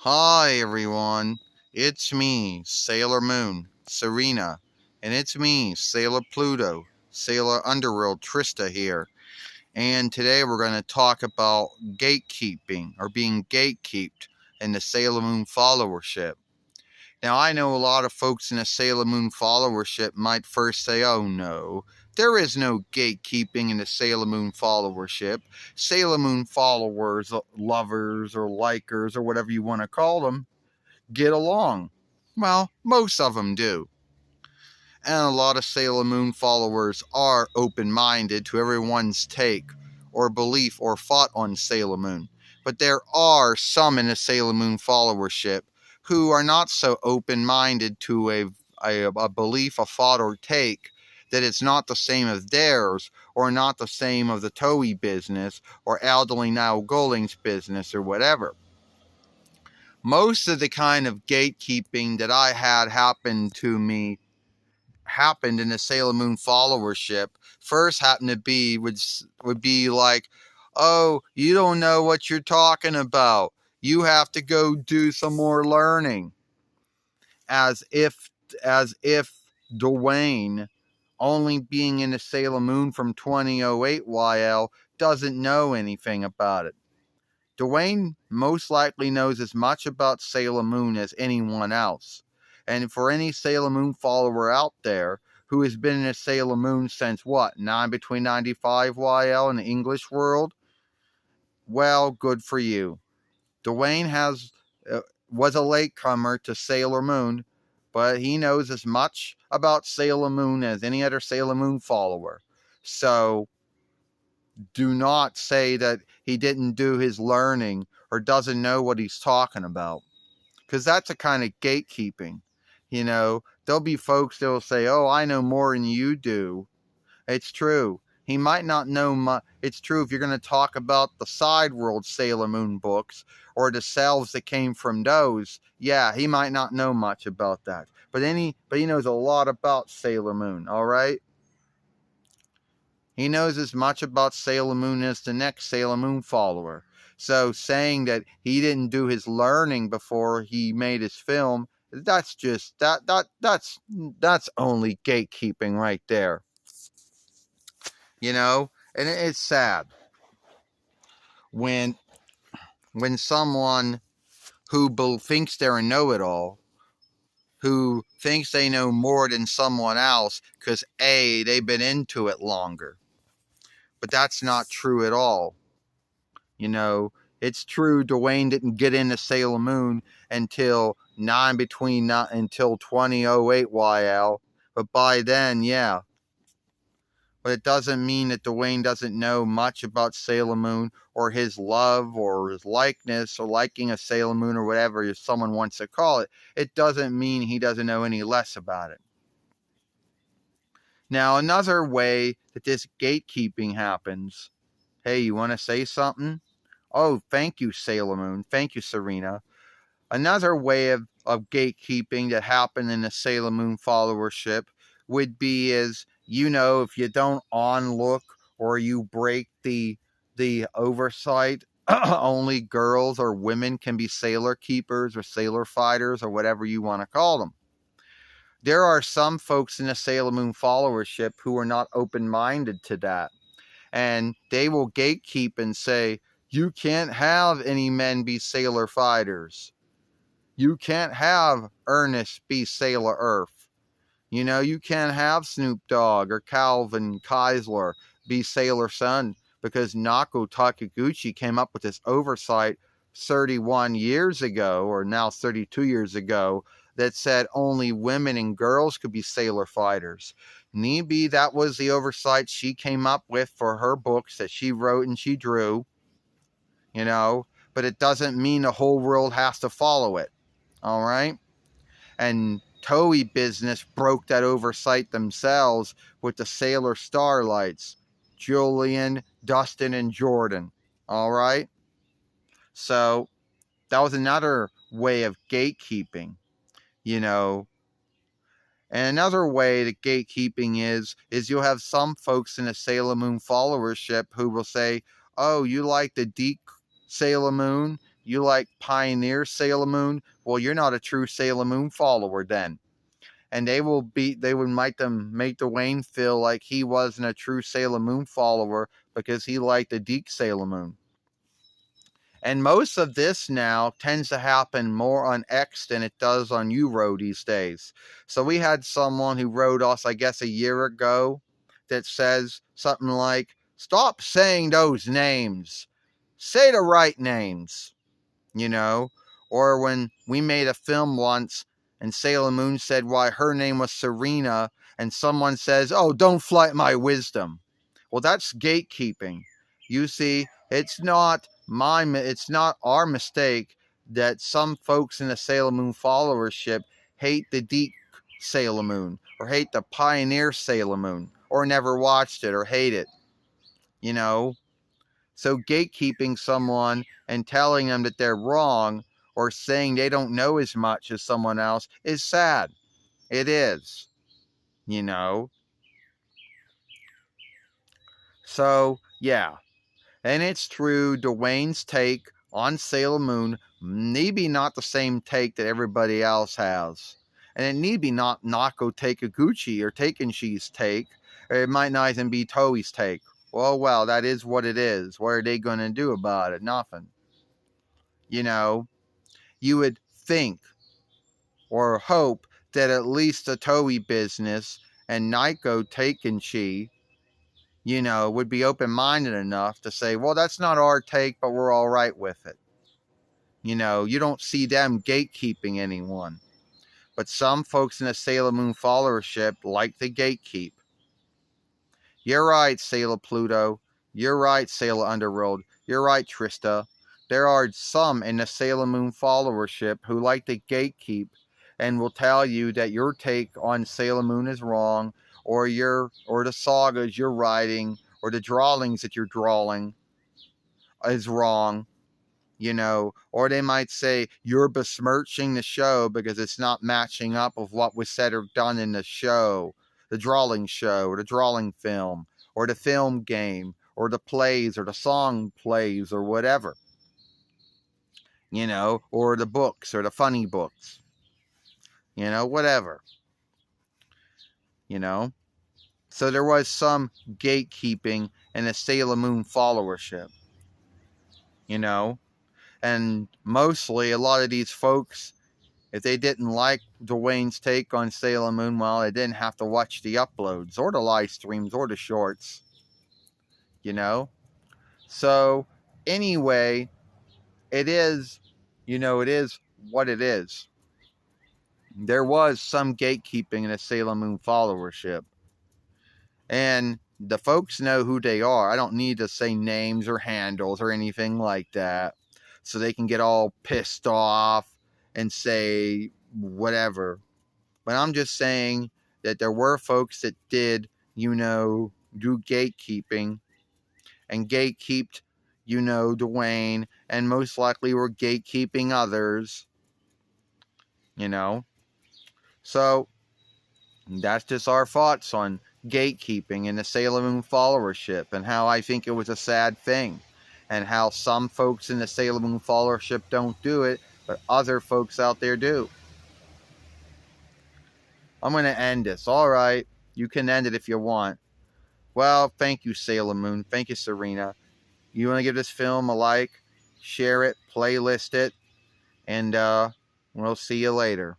Hi everyone, it's me, Sailor Moon, Serena, and it's me, Sailor Pluto, Sailor Underworld Trista here. And today we're going to talk about gatekeeping or being gatekeeped in the Sailor Moon followership. Now, I know a lot of folks in the Sailor Moon followership might first say, oh no, there is no gatekeeping in the Sailor Moon followership. Sailor Moon followers, lovers, or likers, or whatever you want to call them, get along. Well, most of them do. And a lot of Sailor Moon followers are open minded to everyone's take or belief or thought on Sailor Moon. But there are some in the Sailor Moon followership who are not so open minded to a belief, a thought, or take that it's not the same as theirs or not the same of the Toei business or Aldeline Now Golding's business or whatever. Most of the kind of gatekeeping that I had happen to me happened in the Sailor Moon followership. First happened to be would be like, oh, you don't know what you're talking about. You have to go do some more learning. As if DUANE, only being in the Sailor Moon from 2008 YL, doesn't know anything about it. DUANE most likely knows as much about Sailor Moon as anyone else. And for any Sailor Moon follower out there who has been in a Sailor Moon since what, between 95 YL in the English world, well, good for you. DUANE was a latecomer to Sailor Moon, but he knows as much about Sailor Moon as any other Sailor Moon follower. So do not say that he didn't do his learning or doesn't know what he's talking about, because that's a kind of gatekeeping. There'll be folks that will say, oh, I know more than you do. It's true. He might not know much. It's true if you're going to talk about the side world Sailor Moon books or the selves that came from those. Yeah, he might not know much about that. But he knows a lot about Sailor Moon, all right? He knows as much about Sailor Moon as the next Sailor Moon follower. So saying that he didn't do his learning before he made his film, that's just that's only gatekeeping right there. And it's sad when someone who thinks they're a know-it-all, who thinks they know more than someone else because they've been into it longer. But that's not true at all. It's true DUANE didn't get into Sailor Moon until until 2008 YL, but by then, yeah. But it doesn't mean that DUANE doesn't know much about Sailor Moon or his love or his likeness or liking of Sailor Moon or whatever someone wants to call it. It doesn't mean he doesn't know any less about it. Now, another way that this gatekeeping happens. Hey, you want to say something? Oh, thank you, Sailor Moon. Thank you, Serena. Another way of gatekeeping that happened in the Sailor Moon followership would be if you don't onlook or you break the oversight, only girls or women can be sailor keepers or sailor fighters or whatever you want to call them. There are some folks in the Sailor Moon followership who are not open-minded to that. And they will gatekeep and say, you can't have any men be sailor fighters. You can't have Ernest be Sailor Earth. You can't have Snoop Dogg or Calvin Keisler be Sailor Sun because Nako Takiguchi came up with this oversight 31 years ago, or now 32 years ago, that said only women and girls could be sailor fighters. Maybe that was the oversight she came up with for her books that she wrote and she drew, but it doesn't mean the whole world has to follow it. All right? And Toei business broke that oversight themselves with the Sailor Starlights, Julian, Dustin, and Jordan. All right? So that was another way of gatekeeping, And another way that gatekeeping is you'll have some folks in the Sailor Moon followership who will say, oh, you like the Deke Sailor Moon? You like Pioneer Sailor Moon? Well, you're not a true Sailor Moon follower then. And they would make DUANE feel like he wasn't a true Sailor Moon follower because he liked the Deke Sailor Moon. And most of this now tends to happen more on X than it does on Euro these days. So we had someone who wrote us, I guess, a year ago that says something like, stop saying those names. Say the right names, you know? Or when we made a film once and Sailor Moon said why her name was Serena and someone says, oh, don't flight my wisdom. Well, that's gatekeeping. You see, it's not our mistake that some folks in the Sailor Moon followership hate the Deep Sailor Moon or hate the Pioneer Sailor Moon or never watched it or hate it, you know? So gatekeeping someone and telling them that they're wrong or saying they don't know as much as someone else is sad. It is, you know? So, yeah. And it's true, DUANE's take on Sailor Moon maybe not the same take that everybody else has. And it need be not Nako Takiguchi or Takenshi's take. Or it might not even be Toei's take. Well, that is what it is. What are they going to do about it? Nothing. You know, you would think or hope that at least the Toei business and Niko Takenshi, you know, would be open-minded enough to say, well, that's not our take, but we're all right with it. You know, you don't see them gatekeeping anyone. But some folks in the Sailor Moon followership like the gatekeep. You're right, Sailor Pluto. You're right, Sailor Underworld. You're right, Trista. There are some in the Sailor Moon followership who like the gatekeep and will tell you that your take on Sailor Moon is wrong, or the sagas you're writing, or the drawings that you're drawing is wrong, you know, or they might say you're besmirching the show because it's not matching up with what was said or done in the show, the drawing show, or the drawing film, or the film game, or the plays, or the song plays, or whatever, you know, or the books, or the funny books, you know, whatever, you know. So there was some gatekeeping in the Sailor Moon followership, you know, and mostly a lot of these folks, if they didn't like DUANE's take on Sailor Moon, well, they didn't have to watch the uploads or the live streams or the shorts, you know? So, anyway, it is, you know, it is what it is. There was some gatekeeping in the Sailor Moon followership. And the folks know who they are. I don't need to say names or handles or anything like that so they can get all pissed off and say whatever. But I'm just saying that there were folks that did, you know, do gatekeeping and gatekeeped, you know, DUANE, and most likely were gatekeeping others, you know. So that's just our thoughts on gatekeeping in the Sailor Moon followership and how I think it was a sad thing and how some folks in the Sailor Moon followership don't do it, but other folks out there do. I'm going to end this. All right. You can end it if you want. Well, thank you, Sailor Moon. Thank you, Serena. You want to give this film a like, share it, playlist it, and we'll see you later.